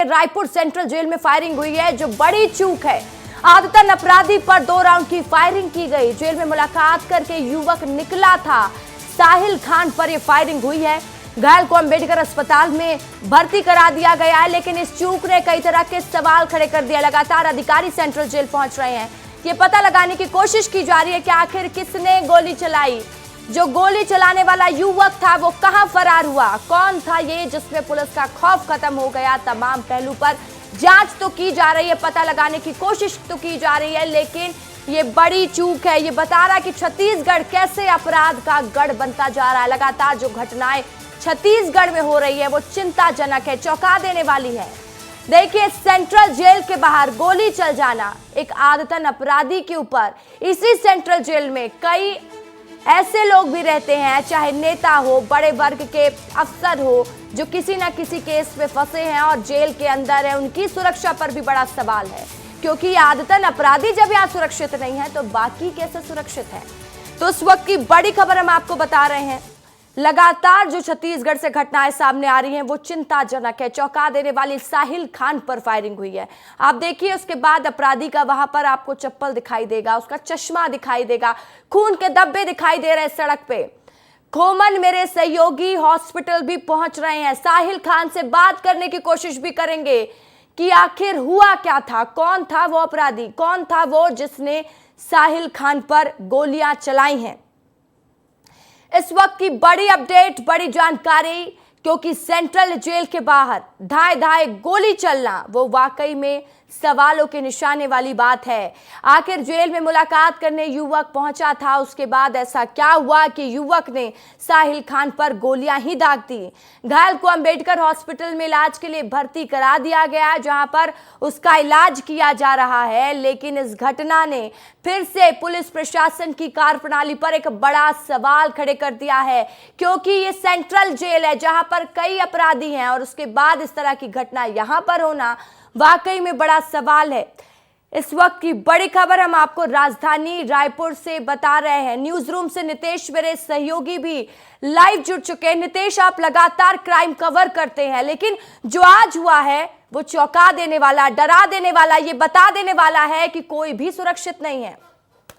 Raipur central jail में firing हुई है, जो बड़ी चूक है। आदतन अपराधी पर 2 राउंड की फायरिंग की गई। जेल में मुलाकात करके युवक निकला था, साहिल खान पर यह फायरिंग हुई है। घायल को अंबेडकर अस्पताल में भर्ती करा दिया गया है, लेकिन इस चूक ने कई तरह के सवाल खड़े कर दिए। लगातार अधिकारी सेंट्रल जेल पहुंच रहे हैं, ये पता लगाने की कोशिश की जा रही है कि आखिर किसने गोली चलाई। जो गोली चलाने वाला युवक था वो कहां फरार हुआ, कौन था ये जिसमें पुलिस का खौफ खत्म हो गया। तमाम पहलू पर जांच तो की जा रही है, पता लगाने की कोशिश तो की जा रही है, लेकिन ये बड़ी चूक है। ये बता रहा कि छत्तीसगढ़ कैसे अपराध का गढ़ बनता जा रहा है। लगातार जो घटनाएं छत्तीसगढ़ में हो रही है वो चिंताजनक है, चौंका देने वाली है। देखिए, सेंट्रल जेल के बाहर गोली चल जाना एक आदतन अपराधी के ऊपर। इसी सेंट्रल जेल में कई ऐसे लोग भी रहते हैं, चाहे नेता हो, बड़े वर्ग के अफसर हो, जो किसी ना किसी केस में फंसे हैं और जेल के अंदर है। उनकी सुरक्षा पर भी बड़ा सवाल है, क्योंकि आदतन अपराधी जब यहाँ सुरक्षित नहीं है तो बाकी कैसे सुरक्षित है। तो उस वक्त की बड़ी खबर हम आपको बता रहे हैं। लगातार जो छत्तीसगढ़ से घटनाएं सामने आ रही हैं वो चिंताजनक है। चौंका देने वाली साहिल खान पर फायरिंग हुई है। आप देखिए, उसके बाद अपराधी का वहां पर आपको चप्पल दिखाई देगा, उसका चश्मा दिखाई देगा, खून के धब्बे दिखाई दे रहे हैं सड़क पे। खोमन मेरे सहयोगी हॉस्पिटल भी पहुंच रहे हैं, साहिल खान से बात करने की कोशिश भी करेंगे कि आखिर हुआ क्या था, कौन था वो अपराधी, कौन था वो जिसने साहिल खान पर गोलियां चलाई हैं। इस वक्त की बड़ी अपडेट, बड़ी जानकारी, क्योंकि सेंट्रल जेल के बाहर धाए धाए गोली चलना वो वाकई में सवालों के निशाने वाली बात है। आखिर जेल में मुलाकात करने युवक पहुंचा था, उसके बाद ऐसा क्या हुआ कि युवक ने साहिल खान पर गोलियां ही दाग दी। घायल को अंबेडकर हॉस्पिटल में इलाज के लिए भर्ती करा दिया गया, जहां पर उसका इलाज किया जा रहा है। लेकिन इस घटना ने फिर से पुलिस प्रशासन की कार्यप्रणाली पर एक बड़ा सवाल खड़े कर दिया है, क्योंकि ये सेंट्रल जेल है जहां पर कई अपराधी हैं और उसके बाद इस तरह की घटना यहां पर होना वाकई में बड़ा सवाल है। इस वक्त की बड़ी खबर हम आपको राजधानी रायपुर से बता रहे हैं। न्यूज रूम से नितेश मेरे सहयोगी भी लाइव जुड़ चुके हैं। नितेश, आप लगातार क्राइम कवर करते हैं, लेकिन जो आज हुआ है वो चौंका देने वाला, डरा देने वाला, ये बता देने वाला है कि कोई भी सुरक्षित नहीं है।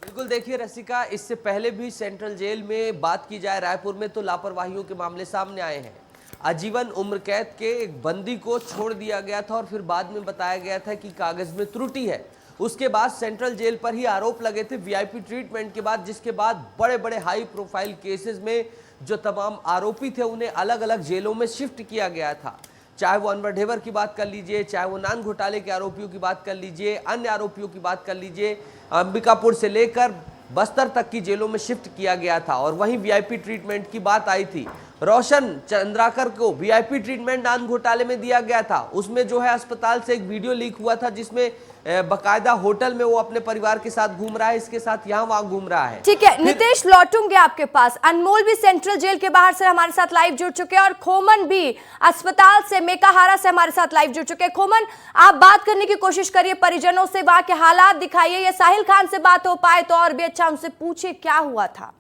बिल्कुल, देखिए रसिका, इससे पहले भी सेंट्रल जेल में बात की जाए रायपुर में तो लापरवाहियों के मामले सामने आए हैं। आजीवन उम्र कैद के एक बंदी को छोड़ दिया गया था और फिर बाद में बताया गया था कि कागज में त्रुटि है। उसके बाद सेंट्रल जेल पर ही आरोप लगे थे वीआईपी ट्रीटमेंट के बाद, जिसके बाद बड़े बड़े हाई प्रोफाइल केसेस में जो तमाम आरोपी थे उन्हें अलग अलग जेलों में शिफ्ट किया गया था। चाहे वो अनवर ढेबर की बात कर लीजिए, चाहे वो नान घोटाले के आरोपियों की बात कर लीजिए, अन्य आरोपियों की बात कर लीजिए, अंबिकापुर से लेकर बस्तर तक की जेलों में शिफ्ट किया गया था। और वहीं वीआईपी ट्रीटमेंट की बात आई थी। रोशन चंद्राकर को वीआईपी ट्रीटमेंट नान घोटाले में दिया गया था। उसमें जो है अस्पताल से एक वीडियो लीक हुआ था जिसमें बकायदा होटल में वो अपने परिवार के साथ घूम रहा है, इसके साथ यहाँ वहाँ घूम रहा है। ठीक है नितेश, लौटूंगे आपके पास। अनमोल भी सेंट्रल जेल के बाहर से हमारे साथ लाइव जुड़ चुके हैं और खोमन भी अस्पताल से, मेकाहारा से हमारे साथ लाइव जुड़ चुके हैं। खोमन, आप बात करने की कोशिश करिए परिजनों से, वहां के हालात दिखाइए, या साहिल खान से बात हो पाए तो और भी अच्छा, उनसे पूछे क्या हुआ था।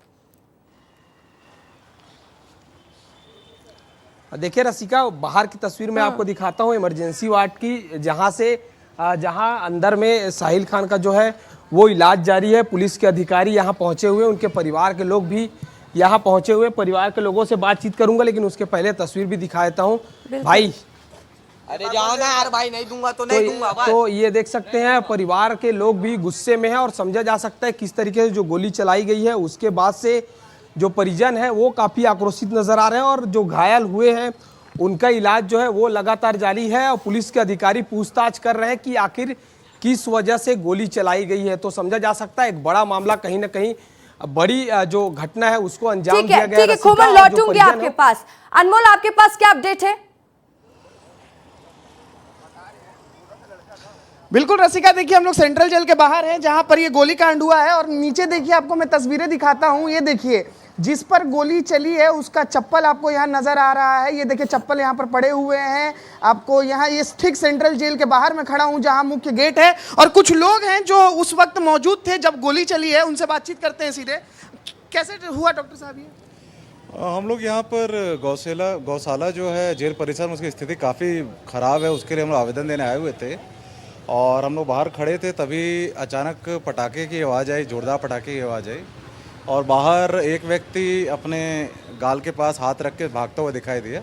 देखिए रसिका, बाहर की तस्वीर मैं आपको दिखाता हूँ इमरजेंसी वार्ड की, जहां अंदर में साहिल खान का जो है वो इलाज जारी है। पुलिस के अधिकारी यहाँ पहुंचे हुए, उनके परिवार के लोग भी यहाँ पहुंचे हुए। परिवार के लोगों से बातचीत करूंगा, लेकिन उसके पहले तस्वीर भी दिखा देता हूँ। भाई अरे जाओ ना यार भाई, नहीं दूंगा तो नहीं दूंगा। तो ये देख सकते हैं परिवार के लोग भी गुस्से में हैं और समझा जा सकता है किस तरीके से जो गोली चलाई गई है उसके बाद से जो परिजन है वो काफ़ी आक्रोशित नजर आ रहे हैं और जो घायल हुए हैं उनका इलाज जो है वो लगातार जारी है और पुलिस के अधिकारी पूछताछ कर रहे हैं कि आखिर किस वजह से गोली चलाई गई है। तो समझा जा सकता है एक बड़ा मामला, कहीं ना कहीं बड़ी जो घटना है उसको अंजाम दिया गया है। ठीक है खोमन, लौटूंगी आपके पास। अनमोल, आपके पास क्या अपडेट है? बिल्कुल रसिका, देखिए हम लोग सेंट्रल जेल के बाहर हैं जहां पर ये गोलीकांड हुआ है और नीचे देखिए आपको मैं तस्वीरें दिखाता हूं। ये देखिए जिस पर गोली चली है उसका चप्पल आपको यहाँ नजर आ रहा है। ये देखिए चप्पल यहाँ पर पड़े हुए हैं आपको यहाँ। ये ठीक सेंट्रल जेल के बाहर मैं खड़ा हूँ जहाँ मुख्य गेट है और कुछ लोग हैं जो उस वक्त मौजूद थे जब गोली चली है, उनसे बातचीत करते हैं सीधे। कैसे हुआ डॉक्टर साहब ये? हम लोग यहाँ पर गौशाला जो है जेल परिसर में, उसकी स्थिति काफ़ी ख़राब है। उसके लिए हम लोग आवेदन देने आए हुए थे और हम लोग बाहर खड़े थे, तभी अचानक पटाखे की आवाज़ आई, जोरदार पटाखे की आवाज़ आई और बाहर एक व्यक्ति अपने गाल के पास हाथ रख के भागता हुआ दिखाई दिया।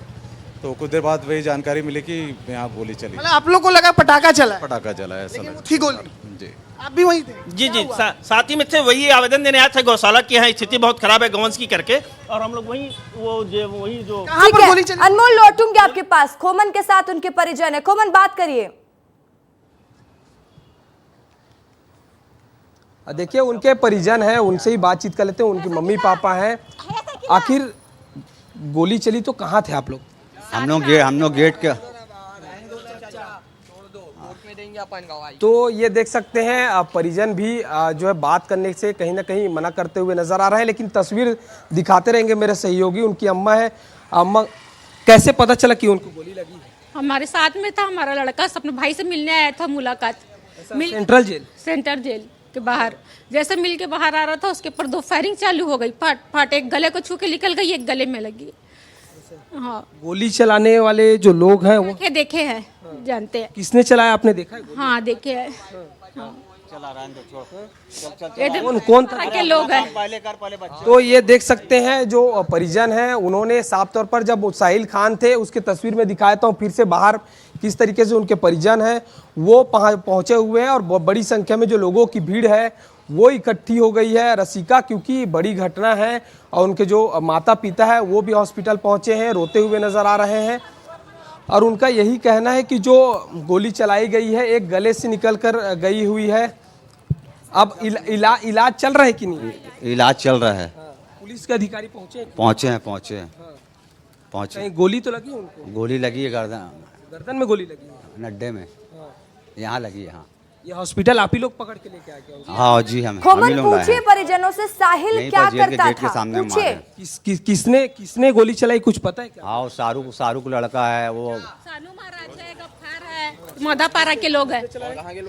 तो कुछ देर बाद वही जानकारी मिली कि यहाँ गोली चली, मतलब आप लोग को लगा पटाखा चला है, पटाखा चला है ऐसा लेकिन वो लगा। थी गोली। जी आप भी वहीं थे? जी जी साथ ही में थे, वही आवेदन देने आए थे गौशाला की यहाँ स्थिति बहुत खराब है गौवंश की करके, और हम लोग वही जो कहाँ ठीक पर है, गोली चली? अनमोल लौटूंगी आपके पास। खोमन के साथ उनके परिजन है। खोमन, बात करिए। देखिए, उनके परिजन हैं, उनसे ही बातचीत कर लेते हैं। उनके मम्मी पापा हैं। आखिर गोली चली तो कहाँ थे आप लोग? हम लोग गेट के तो ये देख सकते हैं परिजन भी जो है बात करने से कहीं ना कहीं मना करते हुए नजर आ रहे हैं, लेकिन तस्वीर दिखाते रहेंगे मेरे सहयोगी। उनकी अम्मा है। अम्मा, कैसे पता चला कि उनको गोली लगी है? हमारे साथ में था हमारा लड़का, अपने भाई से मिलने आया था, मुलाकात सेंट्रल जेल? सेंटर जेल के बाहर जैसे मिल के बाहर आ रहा था, उसके ऊपर 2 फायरिंग चालू हो गई। फट एक गले को छू के निकल गई, एक गले में लगी। हाँ, गोली चलाने वाले जो लोग हैं वो देखे हैं, जानते हैं। किसने चलाया, आपने देखा है? हाँ, देखे हैं। कौन था? के लोग हैं। तो ये देख सकते हैं जो परिजन हैं, उन्होंने साफ तौर पर, जब साहिल खान थे उसके तस्वीर में दिखाया था, फिर से बाहर किस तरीके से उनके परिजन हैं वो पहुंचे हुए हैं और बड़ी संख्या में जो लोगों की भीड़ है वो इकट्ठी हो गई है रसिका, क्योंकि बड़ी घटना है और उनके जो माता पिता है वो भी हॉस्पिटल पहुंचे हैं, रोते हुए नजर आ रहे हैं। और उनका यही कहना है कि जो गोली चलाई गई है एक गले से निकल कर गई हुई है। अब इलाज चल रहा है कि नहीं? इलाज चल रहा है। पुलिस के अधिकारी पहुंचे पहुँचे। कहीं गोली तो लगी उनको? गोली लगी है गर्दन में गोली लगी है? नड्डे में, यहाँ लगी है। हाँ, ये हॉस्पिटल आप ही लोग पकड़ के लेके आए क्या? हाँ जी, हम खोमन, लोग लाए पूछिए हैं। परिजनों से साहिल क्या जेल के करता गेट के था, सामने हम पूछिए। मारे। किसने गोली चलाई, कुछ पता है क्या? हाँ, वो शाहरुख लड़का है वो। सानू महाराज है, गफ्फार है, मौदापारा के लोग हैं।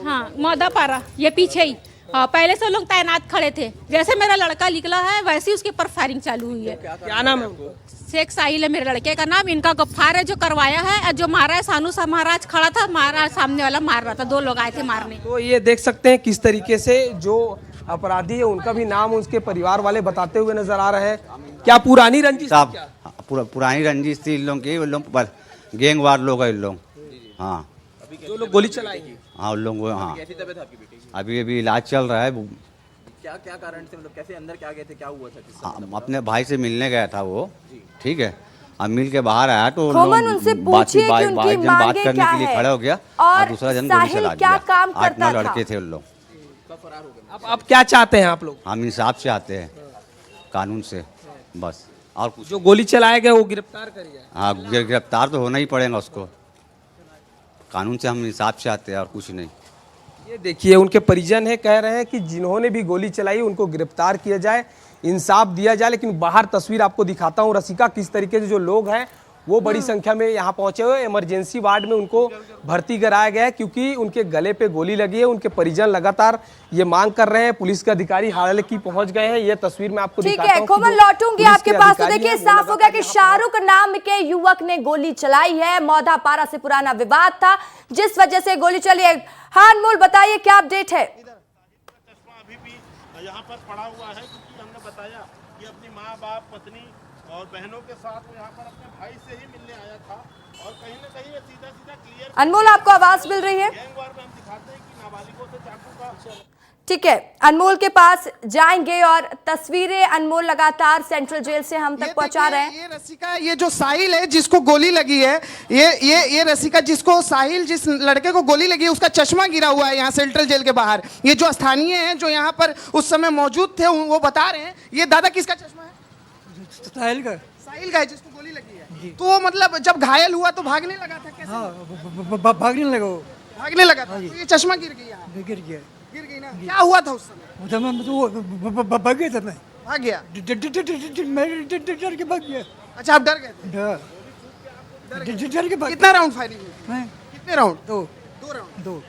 हाँ, मौदापारा, ये पीछे ही। हाँ, पहले से लोग तैनात खड़े थे। जैसे मेरा लड़का निकला है वैसे ही उसके ऊपर फायरिंग चालू हुई है। क्या नाम है उनको? शेख साहिल है मेरे लड़के का नाम। इनका गफ्फार है जो करवाया है, और जो मारा है सानू सा महाराज खड़ा था, महाराज सामने वाला मार रहा था, 2 लोग आए थे मारने। तो ये देख सकते हैं किस तरीके से जो अपराधी है उनका भी नाम उसके परिवार वाले बताते हुए नजर आ रहे हैं। क्या पुरानी रंजिश थी क्या? पुरानी रंजिश थी इन लोगों की। उन लोग गैंगवार लोग है इन लोग। हाँ, जो लोग गोली चलाएंगे। हाँ, उन लोग। हाँ, अभी इलाज चल रहा है। क्या कारण से, मतलब कैसे अंदर क्या गए थे, क्या हुआ था? अपने भाई से मिलने गया था वो, ठीक है। अब मिल के बाहर आया तो खोमन, उनसे पूछिए कि उनकी बात मांगे करने क्या के लिए है खड़ा हो गया और और दूसरा जन गोली साहिल चला क्या दिया। काम 8-9 करता था? लड़के थे उन लोग। अब क्या चाहते हैं आप लोग? हम इंसाफ से आते हैं, कानून से, बस और कुछ। जो गोली चलाया गया वो गिरफ्तार कर जाए। हाँ, गिरफ्तार तो होना ही पड़ेगा उसको। कानून से हम इंसाफ से आते हैं और कुछ नहीं। ये देखिए, उनके परिजन है, कह रहे हैं कि जिन्होंने भी गोली चलाई उनको गिरफ्तार किया जाए, इंसाफ दिया जाए। लेकिन बाहर तस्वीर आपको दिखाता हूँ रसिका, किस तरीके से जो लोग हैं वो बड़ी संख्या में यहाँ पहुंचे हुए। इमरजेंसी वार्ड में उनको भर्ती कराया गया है क्योंकि उनके गले पे गोली लगी है। उनके परिजन लगातार ये मांग कर रहे हैं। पुलिस के अधिकारी हालांकि पहुंच गए हैं। ये तस्वीर में आपको ठीक दिखाता है हूं कि खोमन, जो लौटूंगी पुलिस आपके के पास। तो अधिकारी देखिए, हैं, वो साफ हो गया कि लगातार शाहरुख नाम के युवक ने गोली चलाई है। मौदापारा से पुराना विवाद था जिस वजह से गोली चली है। हाँ अनमोल, बताइए क्या अपडेट है? अभी भी यहाँ पर पड़ा हुआ है क्योंकि हमने बताया कि अपनी माँ, बाप, पत्नी और बहनों के साथ वो यहाँ पर अपने भाई से ही मिलने आया था और कहीं ना कहीं ये सीधा क्लियर। अनमोल, आपको आवाज मिल रही है? गैंगवार में हम दिखाते हैं कि नाबालिगों से चाकू का। ठीक है, अनमोल के पास जाएंगे और तस्वीरें अनमोल लगातार सेंट्रल जेल से हम तक पहुंचा रहे हैं। ये रसिका, ये जो साहिल है जिसको गोली लगी है, ये रसिका जिसको साहिल, जिस लड़के को गोली लगी है उसका चश्मा गिरा हुआ है यहाँ सेंट्रल जेल के बाहर। ये जो स्थानीय हैं जो यहाँ पर उस समय मौजूद थे वो बता रहे हैं। ये दादा किसका चश्मा है? साहिल का है जिसको गोली लगी है। तो मतलब जब घायल हुआ तो भागने लगा था कैसे? हाँ, भागने लगा वो। भागने लगा था। तो ये चश्मा गिर गया। गिर गया। गिर गई ना? क्या हुआ था उस समय? उधर में तो भाग गया था मैं। भाग गया? मैं डर के भाग गया। अच्छा, आप डर गए थे? डर के भाग। कितना राउंड फायरिंग हुई? हैं? कितने राउंड? 2 राउंड। 2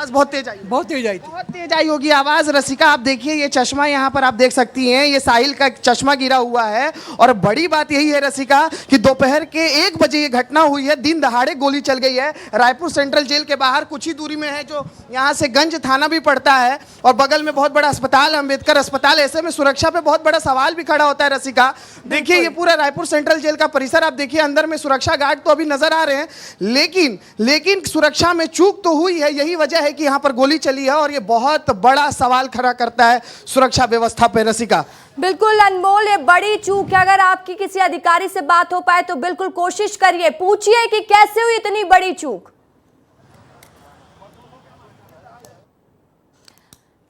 आवाज बहुत तेज आई, बहुत तेज आई थी। बहुत तेज आई होगी आवाज। रसिका आप देखिए ये चश्मा यहाँ पर आप देख सकती हैं, ये साहिल का चश्मा गिरा हुआ है। और बड़ी बात यही है रसिका कि दोपहर के 1 बजे ये घटना हुई है, दिन दहाड़े गोली चल गई है। रायपुर सेंट्रल जेल के बाहर कुछ ही दूरी में है, जो यहाँ से गंज थाना भी पड़ता है, और बगल में बहुत बड़ा अस्पताल अंबेडकर अस्पताल। ऐसे में सुरक्षा पे बहुत बड़ा सवाल भी खड़ा होता है रसिका। देखिए ये पूरा रायपुर सेंट्रल जेल का परिसर आप देखिए, अंदर में सुरक्षा गार्ड तो अभी नजर आ रहे हैं, लेकिन सुरक्षा में चूक तो हुई है। यही वजह है कि यहाँ पर गोली चली है, और ये बहुत बड़ा सवाल खड़ा करता है सुरक्षा व्यवस्था पे रसिका। बिल्कुल अनमोल, ये बड़ी चूक है। अगर आपकी किसी अधिकारी से बात हो पाए तो बिल्कुल कोशिश करिए, पूछिए कि कैसे हुई इतनी बड़ी चूक।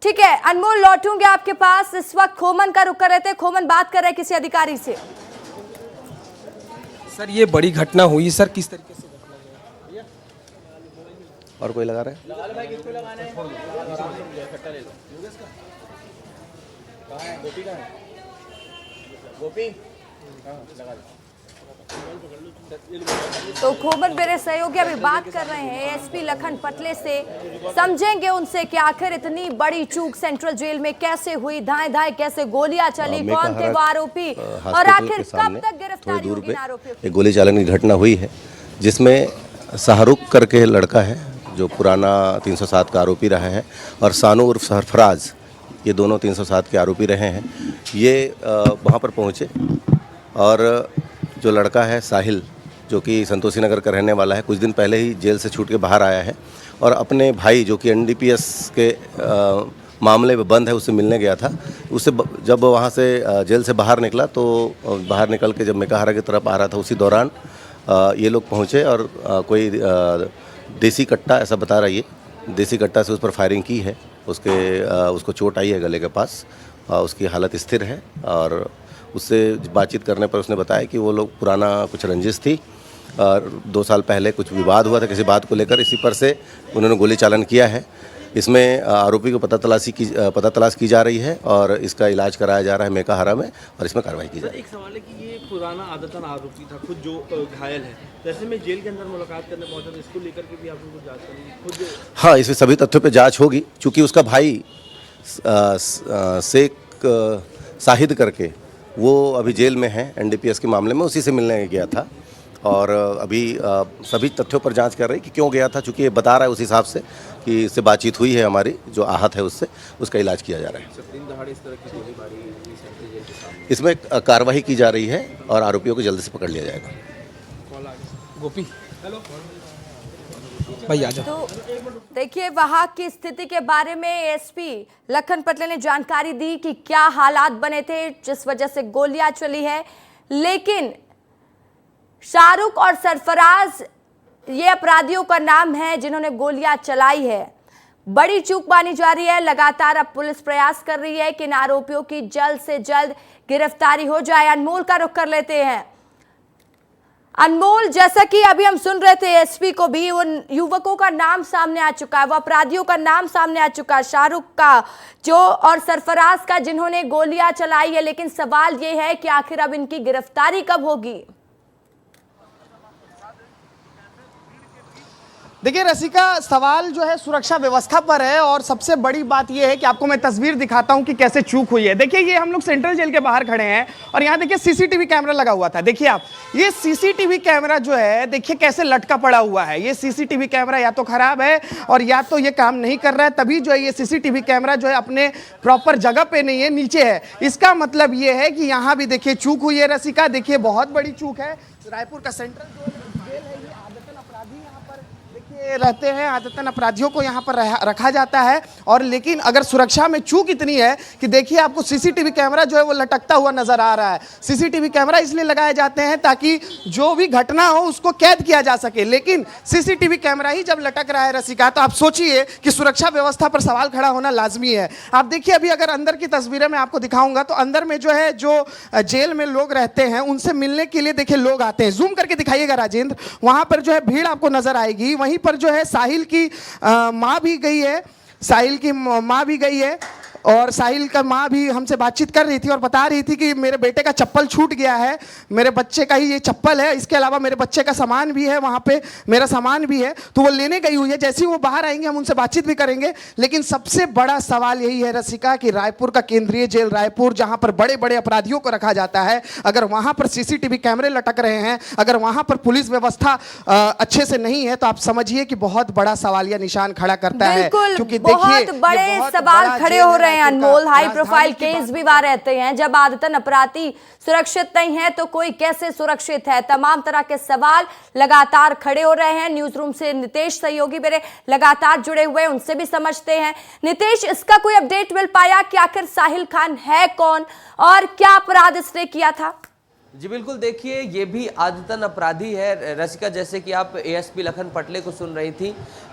ठीक है अनमोल, लौटूंगे आपके पास। इस वक्त खोमन का रुख कर रहे थे, खोमन बात कर रहे किसी अधिकारी से। सर ये बड़ी घटना हुई सर, किस तरीके से? और कोई लगा रहा है? तो खोमन मेरे सहयोगी अभी बात कर रहे हैं एसपी लखन पटले से, समझेंगे उनसे कि आखिर इतनी बड़ी चूक सेंट्रल जेल में कैसे हुई, धाएं धाएं कैसे गोलियां चली, कौन थे वो आरोपी, और आखिर कब तक गिरफ्तारी होगी आरोपियों की? एक गोली चालन की घटना हुई है जिसमें शाहरुख करके लड़का है जो पुराना 307 का आरोपी रहा है, और सानू उर्फ सरफराज, ये दोनों 307 के आरोपी रहे हैं। ये वहाँ पर पहुँचे, और जो लड़का है साहिल, जो कि संतोषी नगर का रहने वाला है, कुछ दिन पहले ही जेल से छूट के बाहर आया है, और अपने भाई जो कि एनडीपीएस के मामले में बंद है उससे मिलने गया था। उससे जब वहाँ से जेल से बाहर निकला, तो बाहर निकल के जब मेकाहारा की तरफ आ रहा था, उसी दौरान ये लोग पहुँचे, और कोई देसी कट्टा, ऐसा बता रही है, देसी कट्टा से उस पर फायरिंग की है। उसको चोट आई है गले के पास, उसकी हालत स्थिर है, और उससे बातचीत करने पर उसने बताया कि वो लोग पुराना कुछ रंजिश थी, और 2 साल पहले कुछ विवाद हुआ था किसी बात को लेकर, इसी पर से उन्होंने गोली चालन किया है। इसमें आरोपी को पता तलाश की जा रही है, और इसका इलाज कराया जा रहा है मेकाहारा में, और इसमें कार्रवाई की जा रही है। एक सवाल है कि ये पुराना आदतन आरोपी था खुद जो घायल है, जैसे मैं जेल के अंदर मुलाकात करने पहुंचा, तो इसको लेकर के भी आप लोगों को जांच करेंगे खुद? हाँ, इसमें सभी तथ्यों पे जांच होगी, क्योंकि उसका भाई शेख शाहिद करके वो अभी जेल में है एनडीपीएस के मामले में, उसी से मिलने गया था, और अभी सभी तथ्यों पर जांच कर रही कि क्यों गया था, चूँकि ये बता रहा है उस हिसाब से कि इससे बातचीत हुई है हमारी, जो आहत है उससे, उसका इलाज किया जा रहा है। इसमें कार्रवाई की जा रही है, और आरोपियों को जल्दी से पकड़ लिया जाएगा। गोपी भाई आ जाओ। तो देखिए वहां की स्थिति के बारे में एसपी लखन पटले ने जानकारी दी कि क्या हालात बने थे जिस वजह से गोलियां चली है, लेकिन शाहरुख और सरफराज ये अपराधियों का नाम है जिन्होंने गोलियां चलाई है। बड़ी चूक मानी जा रही है। लगातार अब पुलिस प्रयास कर रही है कि इन आरोपियों की जल्द से जल्द गिरफ्तारी हो जाए। अनमोल का रुख कर लेते हैं। अनमोल, जैसा कि अभी हम सुन रहे थे एसपी को भी, उन युवकों का नाम सामने आ चुका है, वो अपराधियों का नाम सामने आ चुका है, शाहरुख का जो और सरफराज का जिन्होंने गोलियां चलाई है, लेकिन सवाल ये है कि आखिर अब इनकी गिरफ्तारी कब होगी? देखिए रसिका, सवाल जो है सुरक्षा व्यवस्था पर है, और सबसे बड़ी बात यह है कि आपको मैं तस्वीर दिखाता हूं कि कैसे चूक हुई है। देखिए ये हम लोग सेंट्रल जेल के बाहर खड़े हैं, और यहाँ देखिए सीसीटीवी कैमरा लगा हुआ था। देखिए आप, ये सीसीटीवी कैमरा जो है देखिए कैसे लटका पड़ा हुआ है। ये सीसीटीवी कैमरा या तो खराब है, और या तो ये काम नहीं कर रहा है, तभी जो है ये सीसीटीवी कैमरा जो है अपने प्रॉपर जगह पे नहीं है, नीचे है। इसका मतलब ये है कि यहाँ भी देखिए चूक हुई है रसिका। देखिए बहुत बड़ी चूक है। रायपुर का सेंट्रल जेल है, ये आदतन अपराधी यहाँ पर रहते हैं, आदतन अपराधियों को यहाँ पर रखा जाता है। और लेकिन अगर सुरक्षा में चूक इतनी है कि देखिए आपको सीसीटीवी कैमरा जो है वो लटकता हुआ नजर आ रहा है। सीसीटीवी कैमरा इसलिए लगाए जाते हैं ताकि जो भी घटना हो उसको कैद किया जा सके, लेकिन सीसीटीवी कैमरा ही जब लटक रहा है रसिका, तो आप सोचिए कि सुरक्षा व्यवस्था पर सवाल खड़ा होना लाजमी है। आप देखिए अभी अगर अंदर की तस्वीरें मैं आपको दिखाऊंगा, तो अंदर में जो है जो जेल में लोग रहते हैं उनसे मिलने के लिए देखिए लोग आते हैं। जूम करके दिखाइएगा राजेंद्र, वहां पर जो है भीड़ आपको नजर आएगी। वहीं पर जो है साहिल की माँ भी गई है, साहिल की माँ भी गई है, और साहिल का माँ भी हमसे बातचीत कर रही थी और बता रही थी कि मेरे बेटे का चप्पल छूट गया है, मेरे बच्चे का ही ये चप्पल है, इसके अलावा मेरे बच्चे का सामान भी है, वहाँ पे मेरा सामान भी है, तो वो लेने गई हुई है। जैसे ही वो बाहर आएंगे हम उनसे बातचीत भी करेंगे। लेकिन सबसे बड़ा सवाल यही है रसिका कि रायपुर का केंद्रीय जेल रायपुर, जहाँ पर बड़े बड़े अपराधियों को रखा जाता है, अगर वहाँ पर सीसीटीवी कैमरे लटक रहे हैं, अगर वहाँ पर पुलिस व्यवस्था अच्छे से नहीं है, तो आप समझिए कि बहुत बड़ा सवालिया निशान खड़ा करता है। क्योंकि बहुत बड़े सवाल खड़े हो रहे हैं अनमोल। हाई प्रोफाइल केस भी वहां रहते हैं। जब आदतन अपराधी सुरक्षित नहीं है तो कोई कैसे सुरक्षित है? तमाम तरह के सवाल लगातार खड़े हो रहे हैं। न्यूज रूम से नितेश सहयोगी मेरे लगातार जुड़े हुए हैं, उनसे भी समझते हैं। नितेश, इसका कोई अपडेट मिल पाया कि आखिर साहिल खान है कौन और क्या अपराध इसने किया था? जी बिल्कुल, देखिए ये भी आदतन अपराधी है रसिका, जैसे कि आप एएसपी लखन पटले को सुन रही थी।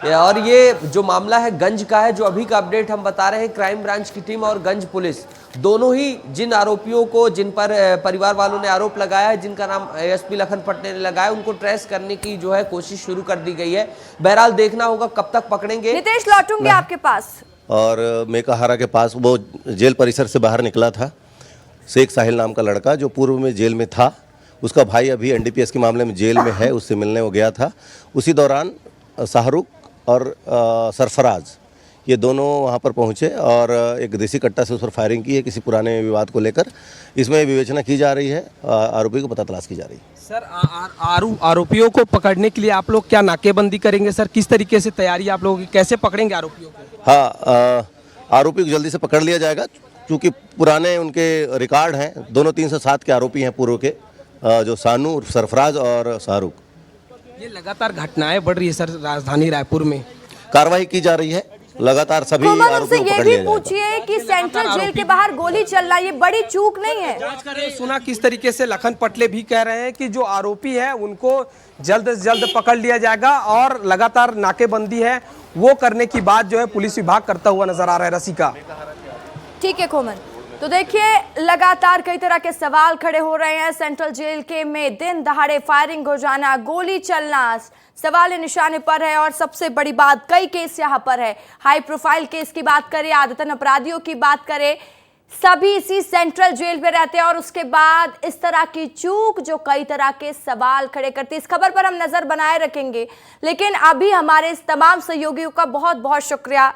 और ये जो मामला है गंज का है, जो अभी का अपडेट हम बता रहे हैं। क्राइम ब्रांच की टीम और गंज पुलिस दोनों ही जिन आरोपियों को, जिन पर परिवार वालों ने आरोप लगाया है, जिनका नाम एएसपी लखन पटले ने लगाया, उनको ट्रेस करने की जो है कोशिश शुरू कर दी गई है। बहरहाल देखना होगा कब तक पकड़ेंगे। नितेश, लौटूंगे आपके पास। और मेकाहारा के पास वो जेल परिसर से बाहर निकला था शेख साहिल नाम का लड़का, जो पूर्व में जेल में था। उसका भाई अभी एनडीपीएस के मामले में जेल में है, उससे मिलने वो गया था। उसी दौरान शाहरुख और सरफराज ये दोनों वहाँ पर पहुँचे और एक देसी कट्टा से उस पर फायरिंग की है किसी पुराने विवाद को लेकर। इसमें विवेचना की जा रही है, आरोपी को पता तलाश की जा रही है। सर, आरोपियों को पकड़ने के लिए आप लोग क्या नाकेबंदी करेंगे सर? किस तरीके से तैयारी आप लोगों की, कैसे पकड़ेंगे आरोपियों को? हाँ, आरोपी को जल्दी से पकड़ लिया जाएगा, क्योंकि पुराने उनके रिकॉर्ड हैं। दोनों 307 के आरोपी हैं पूर्व के, जो सानू, सरफराज और शाहरुख। ये लगातार घटनाएं बढ़ रही है सर राजधानी रायपुर में, कार्रवाई की जा रही है लगातार। सभी आरोपियों को पकड़ लिया जाएगा। पूछिए कि सेंट्रल जेल के बाहर गोली चल रहा है, ये बड़ी चूक नहीं है? सुना किस तरीके से लखन पटले भी कह रहे हैं कि जो आरोपी है उनको जल्द से जल्द पकड़ लिया जाएगा और लगातार नाकेबंदी है वो करने की बात जो है पुलिस विभाग करता हुआ नजर आ रहा है। रसिका, ठीक है कोमल, तो देखिए लगातार कई तरह के सवाल खड़े हो रहे हैं। सेंट्रल जेल के में दिन दहाड़े फायरिंग हो जाना, गोली चलना सवाल निशाने पर है। और सबसे बड़ी बात, कई केस यहाँ पर है। हाई प्रोफाइल केस की बात करें, आदतन अपराधियों की बात करें, सभी इसी सेंट्रल जेल में रहते हैं। और उसके बाद इस तरह की चूक जो कई तरह के सवाल खड़े करती है। इस खबर पर हम नजर बनाए रखेंगे, लेकिन अभी हमारे इस तमाम सहयोगियों का बहुत बहुत शुक्रिया।